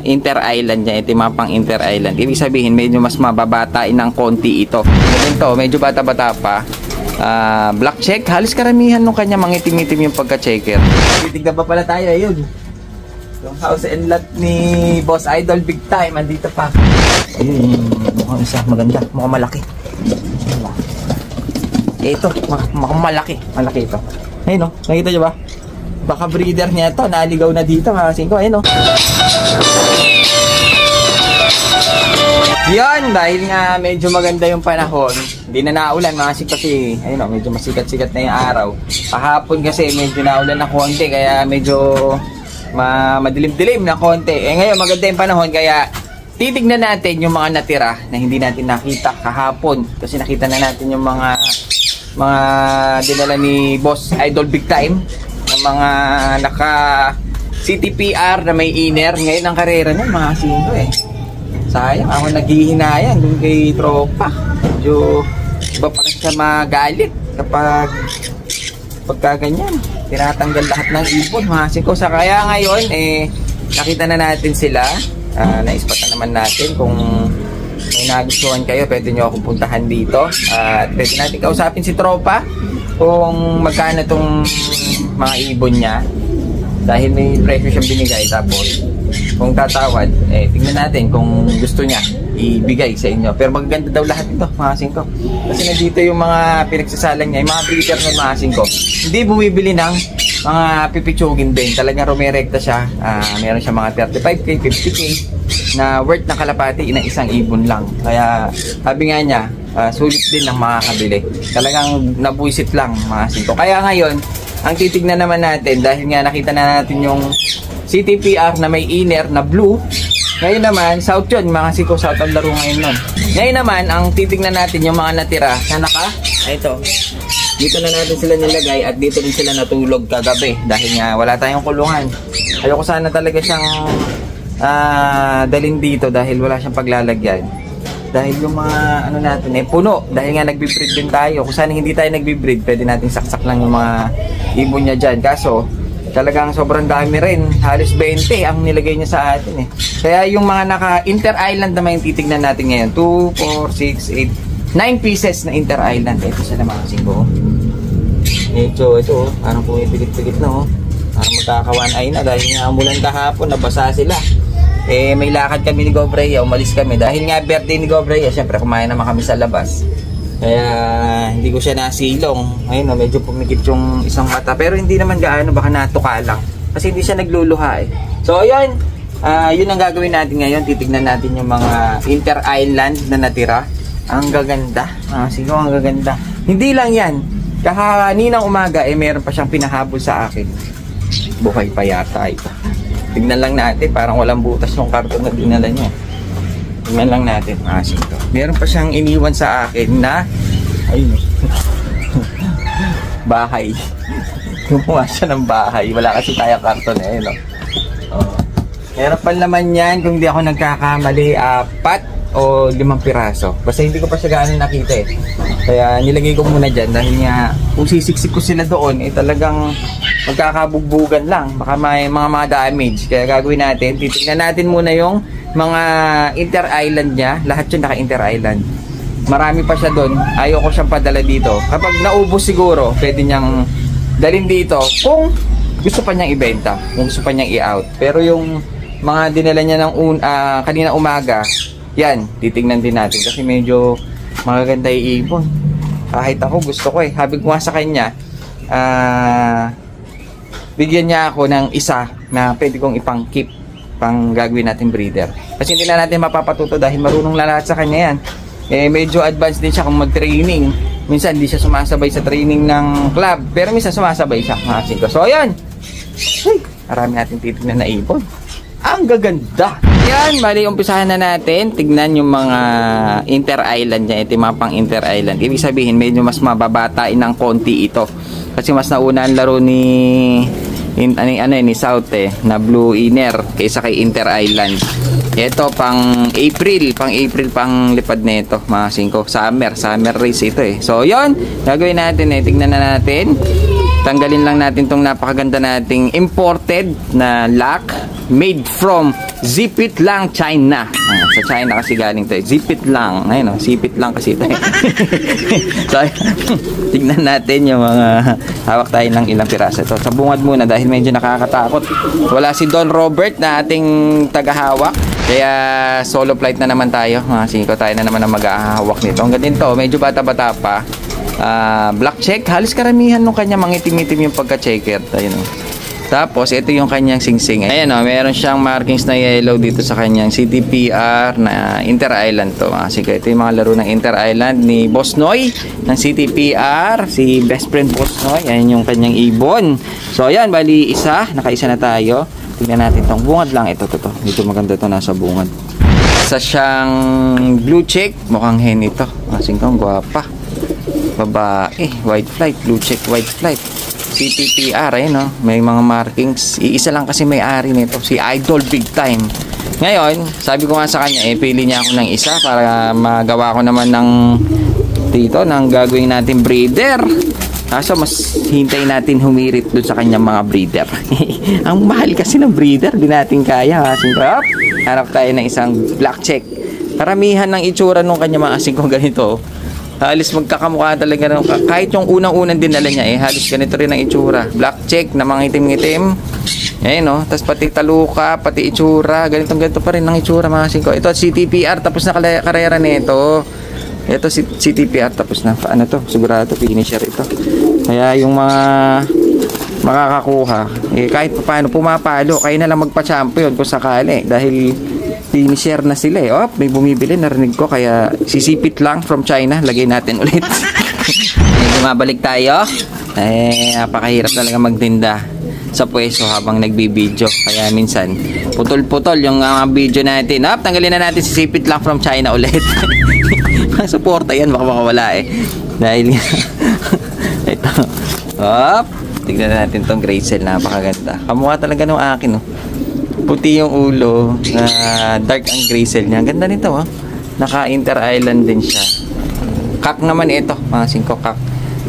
Inter-island niya. Ito yung mga pang inter-island. Ibig sabihin, medyo mas mababatain ng konti ito. Ito, medyo bata-bata pa. Black check. Halos karamihan nung kanya mangitim-itim yung pagka-checker. Titignan pa pala tayo, ayun. Yung house and lot ni Boss Idol Big Time. Andito pa. Ayun, mukhang isa. Maganda. Mukhang malaki. Ito, mukhang malaki. Malaki ito. Ayun, no? Nakita nyo ba? Baka breeder niya ito. Naligaw na dito, mga singko. Ayun, no? Yan, dahil nga medyo maganda yung panahon, hindi na naulan mga singko kasi, ayun, no? Medyo masikat-sikat na yung araw. Kahapon kasi medyo naulan na konti, kaya medyo madilim-dilim na konti. Ngayon, maganda yung panahon, kaya titignan natin yung mga natira na hindi natin nakita kahapon. Kasi nakita na natin yung mga dinala ni Boss Idol Big Time ng mga naka CTPR na may inner. Ngayon ang karera niya mga singko eh. Sayang ako naghihinayan dun kay tropa. Medyo iba pa rin siya magalit kapag pagkaganyan tinatanggal lahat ng ibon mga singko. Sa kaya ngayon eh nakita na natin sila. Naispatan naman natin kung may nagustuhan kayo, pwede nyo akong puntahan dito at pwede natin kausapin si tropa kung magkano itong mga ibon niya dahil may presyo siyang binigay. Tapos kung tatawad, tingnan natin kung gusto niya ibigay sa inyo. Pero magaganda daw lahat ito mga singko kasi nandito yung mga pinagsasalang niya, yung mga breeder ng mga singko. Hindi bumibili ng mga pipitsugin din, talagang rumirekta siya. Meron siya mga 35k, 50k na worth na kalapati na isang ibon lang. Kaya sabi nga niya, sulit din ng makakabili. Talagang nabuisit lang mga singko. Kaya ngayon, ang titignan naman natin, dahil nga nakita na natin yung CTPR na may inner na blue. Ngayon naman, south yun, mga singko, south ang laro ngayon nun. Ngayon naman, ang titignan natin yung mga natira na ito. Dito na natin sila nilagay at dito din sila natulog kagabi dahil nga wala tayong kulungan. Ayoko sana talaga siyang dalhin dito dahil wala siyang paglalagyan. Dahil yung mga ano natin puno. Dahil nga nagbe-breed din tayo. Kung sana hindi tayo nagbe-breed, pwede natin saksak lang yung mga ibon niya dyan. Kaso talagang sobrang dami rin. Halos 20 ang nilagay niya sa atin Kaya yung mga naka-inter-island naman yung titignan natin ngayon. 2, 4, 6, 8 9 pieces na inter-island. Ito sila mga singko. Ito, parang pumipigit-pigit na parang magkakawan ay na dahil nga umulan kahapon, nabasa sila. May lakad kami ni Gobreya, umalis kami. Dahil nga birthday ni Gobreya, syempre kumain naman kami sa labas. Kaya hindi ko siya nasilong. Ayun, medyo pumikit yung isang mata. Pero hindi naman gaano, baka natuka lang. Kasi hindi siya nagluluha So ayun, yun ang gagawin natin ngayon. Titignan natin yung mga inter-island na natira. Ang gaganda. Sige, ang gaganda. Hindi lang yan. Kaninang umaga, meron pa siyang pinahabol sa akin. Buhay pa yata ito. Tignan lang natin. Parang walang butas yung karton na dinala niya. Tignan lang natin. Sige. Meron pa siyang iniwan sa akin na ayun. Bahay. Gumawa siya ng bahay. Wala kasi tayo karton Meron pa naman yan. Kung di ako nagkakamali, 4 o 5 piraso. Basta hindi ko pa siya gaano nakita Kaya nilagay ko muna dyan dahil nga kung sisiksik ko sila doon talagang magkakabugbugan lang. Baka may mga damage. Kaya gagawin natin, titignan natin muna yung mga inter-island niya. Lahat yun naka-inter-island. Marami pa siya doon. Ayaw ko siyang padala dito. Kapag naubos siguro, pwede niyang dalhin dito kung gusto pa niyang ibenta, kung gusto pa niyang i-out. Pero yung mga dinala niya ng kanina umaga, yan, titignan din natin kasi medyo magaganda yung ibon. Kahit ako gusto ko Sabi ko nga sa kanya, bigyan niya ako ng isa na pwede kong ipang-keep, pang gagawin natin breeder. Kasi hindi na natin mapapatuto dahil marunong lahat sa kanya yan. Medyo advanced din siya kung mag-training. Minsan hindi siya sumasabay sa training ng club, pero minsan sumasabay siya. So ayan, marami natin titignan na ibon. Ang gaganda. Yan, bali umpisahan na natin. Tignan yung mga inter-island niya. Ito yung mga pang inter-island. Ibig sabihin, medyo mas mababatain ng konti ito. Kasi mas nauna ang laro ni South na blue inner kaysa kay inter-island. Ito pang April pang lipad nito, mga singko. Summer race ito So, yon gagawin natin tignan na natin. Tanggalin lang natin tong napakaganda nating imported na lock. made from Zipit Lang, China. Sa China kasi galing to. Zipit Lang. Ayun, Zipit Lang kasi ito. So, tignan natin yung mga hawak tayo ng ilang piraso. Ito, sa bungad muna dahil medyo nakakatakot. Wala si Don Robert na ating tagahawak. Kaya solo flight na naman tayo. Mga 5 tayo na naman ang mag-ahawak nito. Ang ganito, medyo bata-bata pa. Black check. Halos karamihan nung kanya mangitim-itim yung pagka-checker. Ayun, Tapos, ito yung kanyang singsing. Ayan meron siyang markings na yellow dito sa kanyang CTPR na Inter-Island to. Kasi ito yung mga laro ng Inter-Island ni Boss Noy ng CTPR. Si best friend Boss Noy. Ayan yung kanyang ibon. So, ayan, bali isa. Nakaisa na tayo. Tignan natin itong bungad lang. Ito. Dito maganda ito nasa bungad. Isa siyang blue check. Mukhang hen ito. Kasing kong gwapa. Babae. White flight. Blue check, white flight. CTPR, ayun may mga markings. Iisa lang kasi may-ari nito, si Idol Big Time. Ngayon, sabi ko nga sa kanya, pili niya ako ng isa para magawa ko naman ng gagawin natin breeder. Kaso mas hintay natin humirit doon sa kanyang mga breeder. Ang mahal kasi ng breeder, di natin kaya. Hanap tayo ng isang black check. Karamihan ng itsura nung kanya mga asing ko ganito. Halos magkakamukha talaga kahit yung unang-unang dinala niya halos ganito rin ang itsura. Black check na mga itim-itim. Ayun Tapos pati taluka, pati itsura, ganito pa rin ang itsura mga singko. Ito CTPR tapos na karera nito. Ito CTPR tapos na. Ano to? Sigurado finisher ito. Kaya yung mga makakakuha, kahit paano pumapalo, kayo na lang magpa-champion kung sakali dahil finisher na sila may bumibili, narinig ko, kaya sisipit lang from China. Lagay natin ulit. Bumabalik tayo. Napakahirap talaga magtinda sa pwesto habang nagbibideo. Kaya minsan, putol-putol yung video natin. Tanggalin na natin sisipit lang from China ulit. Suporta yan, baka makawala dahil ito. Tignan natin tong gray cell. Napakaganda. Kamukha talaga ng akin puti yung ulo, dark ang gray cell niya. Ganda nito Naka Inter-Island din siya. Kak naman ito, mga 5 kak.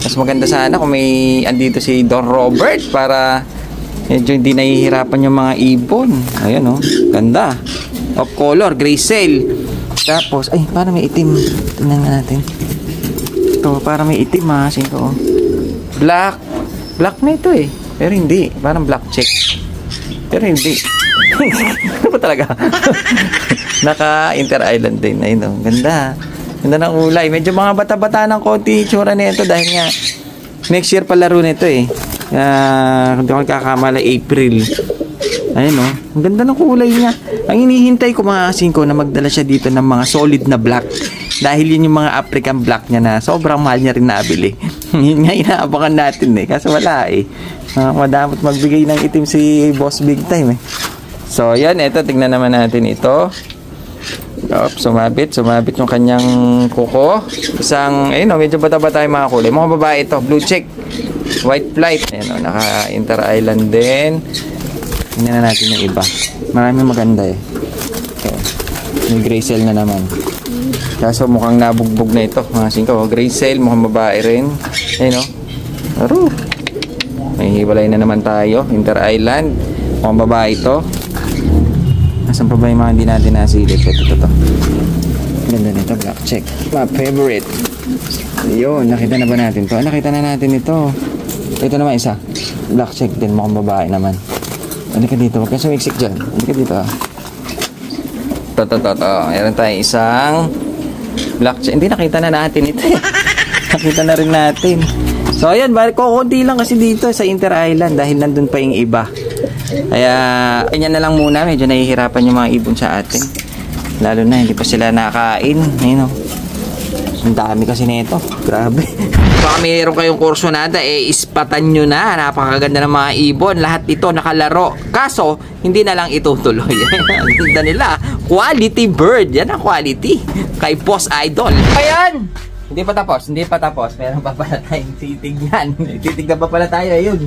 Mas maganda sana kung may andito si Don Robert para medyo hindi nahihirapan yung mga ibon. Ayan ganda. Of color, gray cell. Tapos, para may itim. Tingnan nga natin. Ito, para may itim mga 5 Black. Black na ito pero hindi. Parang black check. Pero hindi. Ano ba talaga? Naka Inter-Island din. Ayun ganda. Ganda ng ulay. Medyo mga bata-bata ng konti tsura nito dahil nga next year palaro nito kung di ako nagkakamala April. Ayun ang ganda ng kulay niya. Ang hinihintay ko mga 5 na magdala siya dito ng mga solid na black. Dahil yun yung mga African black niya na sobrang mahal niya rin nabili. Yun nga inaabangan natin kasi wala madamot magbigay ng itim si Boss Big Time So yan, ito tignan naman natin ito. Sumabit yung kanyang kuko. Isang medyo bata-bata yung mga kulay. Mga babae ito, blue check, white flight. Naka Inter-Island din. Tignan na natin yung iba. Maraming maganda May gray cell na naman. Kaso mukhang nabugbog na ito mga 5. Gray cell, mukhang babae rin. May hiwalay na naman tayo. Inter-Island, mukhang babae ito. Nasaan pa ba yung mga hindi natin nasilip? Ito. Ganda nito, black check. My favorite. Yun, nakita na ba natin to? Nakita na natin ito. Ito naman isa. Black check din, mukhang babae naman. Halika dito, huwag ka sumiksik dyan. Halika dito Meron tayong isang black check. Hindi, nakita na natin ito Nakita na rin natin. So ayan, kukunti lang kasi dito sa Inter-Island dahil nandun pa yung iba. Kaya ganyan na lang muna, medyo nahihirapan yung mga ibon sa atin. Lalo na hindi pa sila nakain. Ang dami kasi nito. Grabe. Baka mayroon kayong kursunada, ispatan nyo na. Napakaganda ng mga ibon. Lahat ito nakalaro. Kaso, hindi na lang itutuloy. Ang ganda nila. Quality bird. Yan ang quality. Kay Boss Idol. Ayan! Hindi pa tapos. Meron pa pala tayong titignan. Titignan pa pala tayo. Ayun.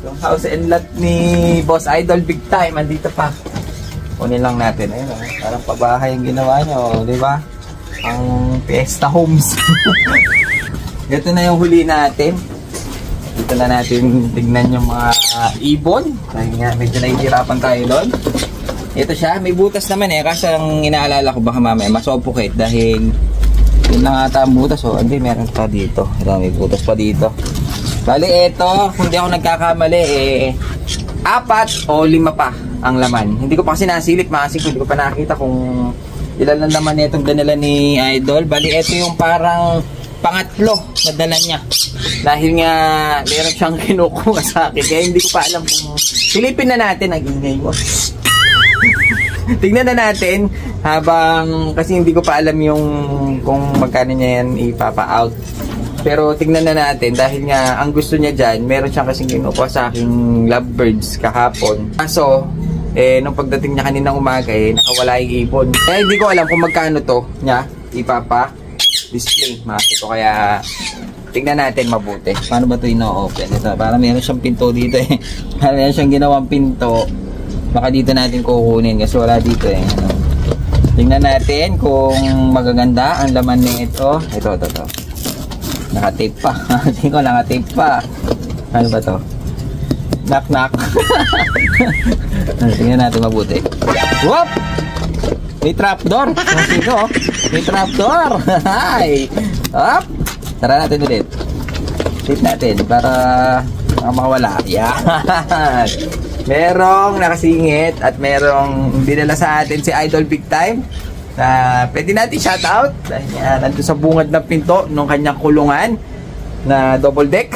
Yung house and lot ni Boss Idol Big Time. Andito pa. Kunin lang natin. Ayun parang pabahay yung ginawa nyo. Diba? Ang Fiesta Homes. Ito na yung huli natin. dito na natin tignan yung mga ibon. Dahil nga, medyo nahihirapan tayo doon. Ito siya, may butas naman eh. Kasi ang inaalala ko baka mamaya masuffocate dahil yun lang ata ang butas. Oh, hindi, meron pa dito. Ito, may butas pa dito. Bali, ito, kung di ako nagkakamali, 4 o 5 pa ang laman. Hindi ko pa kasi nasilip, makasing hindi ko pa nakita kung ilan ang laman itong danala ni Idol. Bali, ito yung parang pangatlo na dala niya. Dahil nga, meron siyang kinukuha sa akin. Kaya hindi ko pa alam kung silipin na natin ang ingay mo. Tignan na natin habang, kasi hindi ko pa alam yung kung magkano niya yan ipapa-out. Pero tignan na natin dahil nga ang gusto niya dyan, meron siyang kasing kinukuha sa aking lovebirds kahapon. Kaso, nung pagdating niya kaninang umaga, nakawala yung ipon. Kaya hindi ko alam kung magkano to niya ipapa-display. Makakito kaya tignan natin mabuti. Paano ba ito ino-open? Ito, para meron siyang pinto dito eh. Para meron siyang ginawang pinto. Baka dito natin kukunin kasi wala dito eh. Tingnan natin kung magaganda ang laman nito. Ito. Naka-tape pa. Tingnan ko, naka-tape pa. Ano ba to? Knock. Tingnan natin mabuti. Whoop! May trapdoor. May trapdoor. Hi! Up! Tara natin ulit. Tape natin para makawala. Yan! Merong nakasingit at merong dinala sa atin si Idol Big Time na pwede natin shoutout dahil nandun sa bungad ng pinto nung kanyang kulungan na double deck.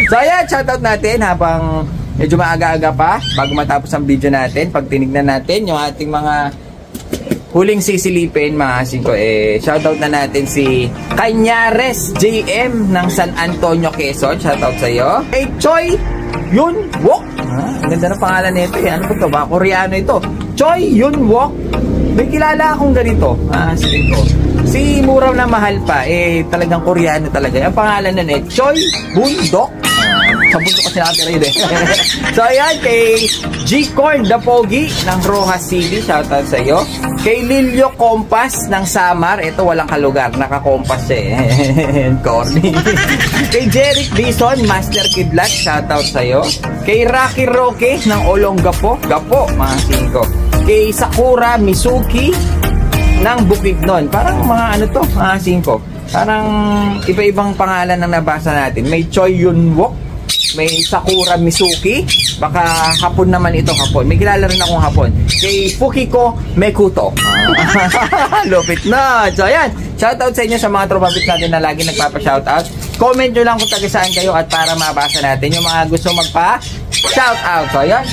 So ayan, shoutout natin habang medyo maaga-aga pa bago matapos ang video natin. Pag tinignan natin yung ating mga huling sisilipin mga singko, shoutout na natin si Cañares JM ng San Antonio, Quezon. Shoutout sa iyo. Kay Choi Yun Wok. Ang ganda ng pangalan nito eh. Ano ba ito? Ba? Koreano ito. Choi Yun Wok. May kilala akong ganito. Sige ko. Si Muraw na mahal pa. Talagang Koreano talaga. Ang pangalan nun Choi Bundok. Sa bundok kasi nakatira yun eh. So ayan, kay G-Corn the Pogi ng Rojas City. Shoutout sa iyo. Kay Lilio Kompas ng Samar. Ito walang kalugar. Naka-kompas eh. Corny. Kay Jeric Bison, Master Kidlat. Shoutout sa iyo. Kay Rocky Roque ng Olongapo. Gapo, mga singko. Kay Sakura Mizuki ng Bukidnon. Parang mga ano to, mga singko. Parang iba-ibang pangalan ang nabasa natin. May Choi Yun Wok, may Sakura Mizuki, baka hapon naman ito, hapon. May kilala rin akong hapon. Kay Fukiko Mekuto. Lupit na. So ayan, shoutout sa inyo sa mga tropabit natin na lagi nagpapa-shoutout. Comment nyo lang kung taga saan kayo at para mabasa natin yung mga gusto magpa-shoutout. So ayan,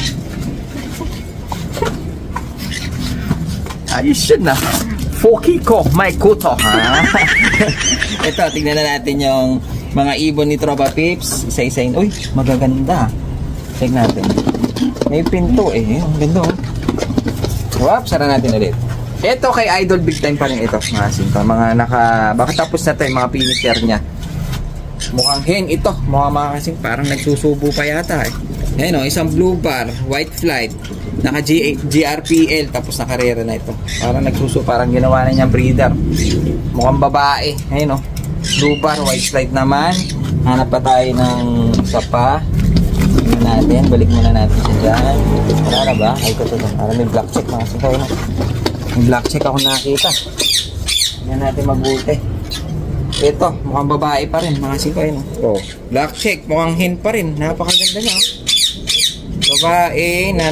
ayos yun na. Fukiko Mekuto. Ito, tingnan na natin yung mga ibon ni Tropa Pips. Isa-isain. Uy, magaganda. Check natin. May pinto eh. Ang ganda oh. Wap, sara natin ulit. Ito kay Idol Big Time pa rin ito. Mga singko. Mga baka tapos na ito yung mga finisher niya. Mukhang heng ito. Mga kasing parang nagsusubo pa yata eh. Ayan o, isang blue bar, white flight, naka GRPL, tapos nakarera na ito. Parang nagsuso, parang ginawa na niyang breeder. Mukhang babae. Ayan o, blue bar, white flight naman. Hanap pa tayo ng isa pa. Tingnan natin, balik muna natin siya dyan. Wala na ba? Ay, ito. Parang may black check mga singko. May black check ako nakita. Tingnan natin mabuti. Ito, mukhang babae pa rin mga singko. Oh, black check, mukhang hen pa rin. Napakaganda niya. Babae na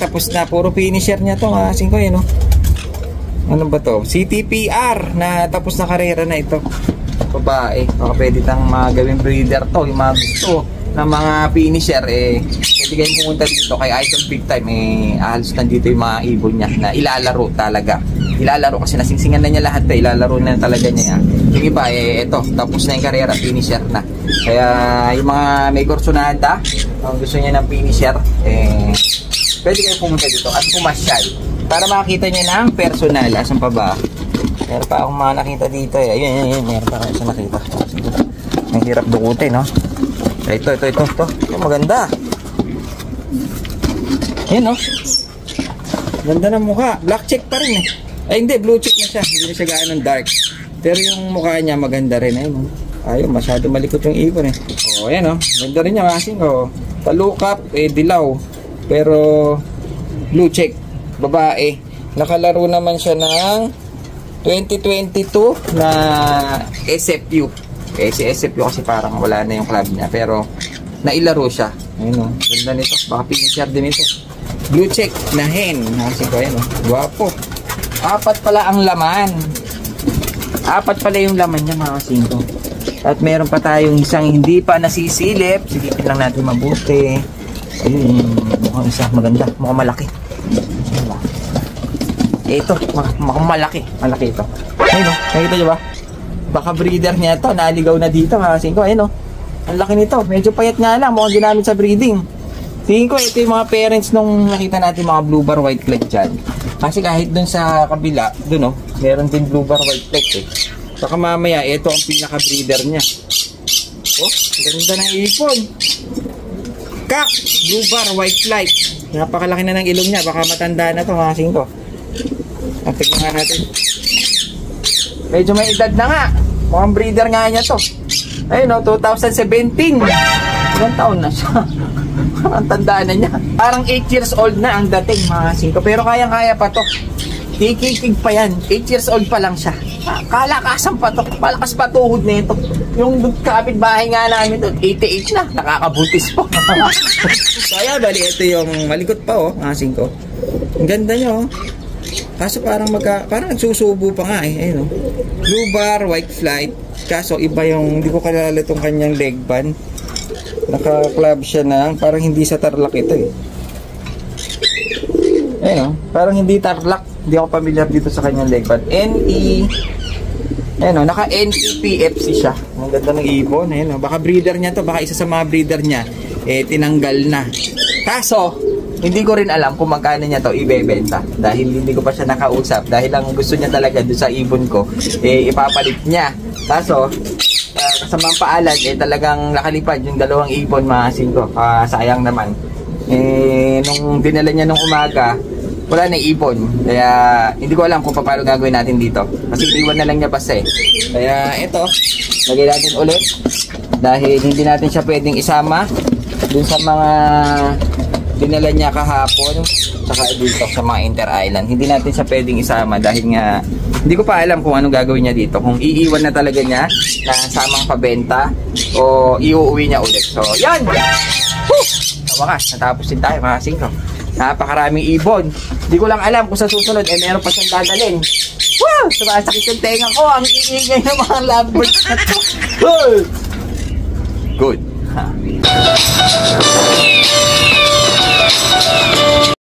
tapos na, puro finisher niya to mga singko no? Ano ba to? CTPR na tapos na karera na ito. Babae, baka pwede tang magawing breeder to. Yung mga gusto ng mga finisher pwede kayong pumunta dito kay Idol Big Time. Halos nandito yung mga ibon niya na ilalaro talaga. Ilalaro kasi nasingsingan na niya lahat ilalaro na talaga niya. Yung iba ito, tapos na yung karera, finisher na. Kaya yung mga may kursonada, kung gusto niya ng finisher, pwede kayo pumunta dito at pumasyal para makita niyo ng personal. Asan pa ba? Meron pa akong mga nakita dito ayun, meron pa kayo nakita. Ang hirap dukutin no? Ito, maganda. Ayan no? Ganda ng mukha. Black check pa rin Ay hindi, blue check na siya. Hindi na siya gaano dark. Pero yung mukha niya maganda rin. Ayun, Ayaw, masyado malikot yung ibon eh. O, ayan o. Ganda rin yung asing o. Talukap, dilaw. Pero, blue check. Babae. Nakalaro naman siya ng 2022 na SFU. Si SFU kasi parang wala na yung club niya. Pero, nailaro siya. Ayun o. Ganda nito. Baka pinishare din ito. Blue check na hen. Asing ko, ayan o. Guwapo. 4 pala ang laman. 4 pala yung laman niya mga kasingko. At meron pa tayong isang hindi pa nasisilip. Silipin lang natin mabuti. Ayun, mukhang isa maganda. Mukhang malaki. Ito, mukhang malaki. Malaki ito. Ayun o, nakita nyo ba? Baka breeder niya ito. Naligaw na dito mga kasingko. Ayun o, ang laki nito. Medyo payat nga lang. Mukhang ginamit sa breeding. Tingin ko ito yung mga parents nung nakita natin mga blue bar white flag dyan. Kasi kahit dun sa kabila, dun o, meron din blue bar white flag eh. Saka mamaya, ito ang pinaka-breeder niya. Oh, ganda ng ipon. Kak, blue bar white flag. Napakalaki na ng ilong niya. Baka matanda na ito mga kasingko. Tignan nga natin. Medyo may edad na nga. Mukhang breeder nga niya to. Ayun o, 2017. Ilang taon na siya. Ang tanda na niya. Parang 8 years old na ang dating mga kasingko. Pero kayang-kaya pa to. Kikikig pa yan. 8 years old pa lang siya. Kalakasan pa to. Malakas pa tuhod na ito. Yung kapitbahay nga namin doon, 88 na. Nakakabuntis po. Kaya bali ito yung malikot pa oh, mga kasingko. Ang ganda niya oh. Kaso parang nagsusubo pa nga eh. Ayun oh. Blue bar, white flight. Kaso iba yung, hindi ko kalala itong kanyang leg band. Naka-club siya ng, parang hindi sa tarlac ito eh. Ayun oh. Parang hindi tarlac. Hindi ako familiar dito sa kanyang leg band. Ayun o, naka NEPFC siya. Ang ganda ng ibon. Ayun o, baka breeder niya to. Baka isa sa mga breeder niya tinanggal na. Kaso, hindi ko rin alam kung magkano niya to ibebenta. Dahil hindi ko pa siya nakausap. Dahil ang gusto niya talaga doon sa ibon ko, ipapalit niya. Kaso, kasamang paalam, talagang nakalipad yung dalawang ibon mga kasingko. Sayang naman. Nung dinala niya nung umaga, wala na ipon. Kaya hindi ko alam kung paano gagawin natin dito. Kasi iwan na lang niya basta eh. Kaya ito, lagay natin ulit. Dahil hindi natin siya pwedeng isama dun sa mga dinala niya kahapon. Saka dito sa mga inter-island. Hindi natin siya pwedeng isama dahil nga hindi ko pa alam kung anong gagawin niya dito. Kung iiwan na talaga niya na samang pabenta o iuuwi niya ulit. So yan! Woo! Sa wakas, natapos din tayo mga kasingko. Napakaraming ibon. Hindi ko lang alam kung sa susunod meron pa siyang dadalhin. Wow! Sumasakit yung tenga ko. Ang iingay ng mga lovebirds na to. Good.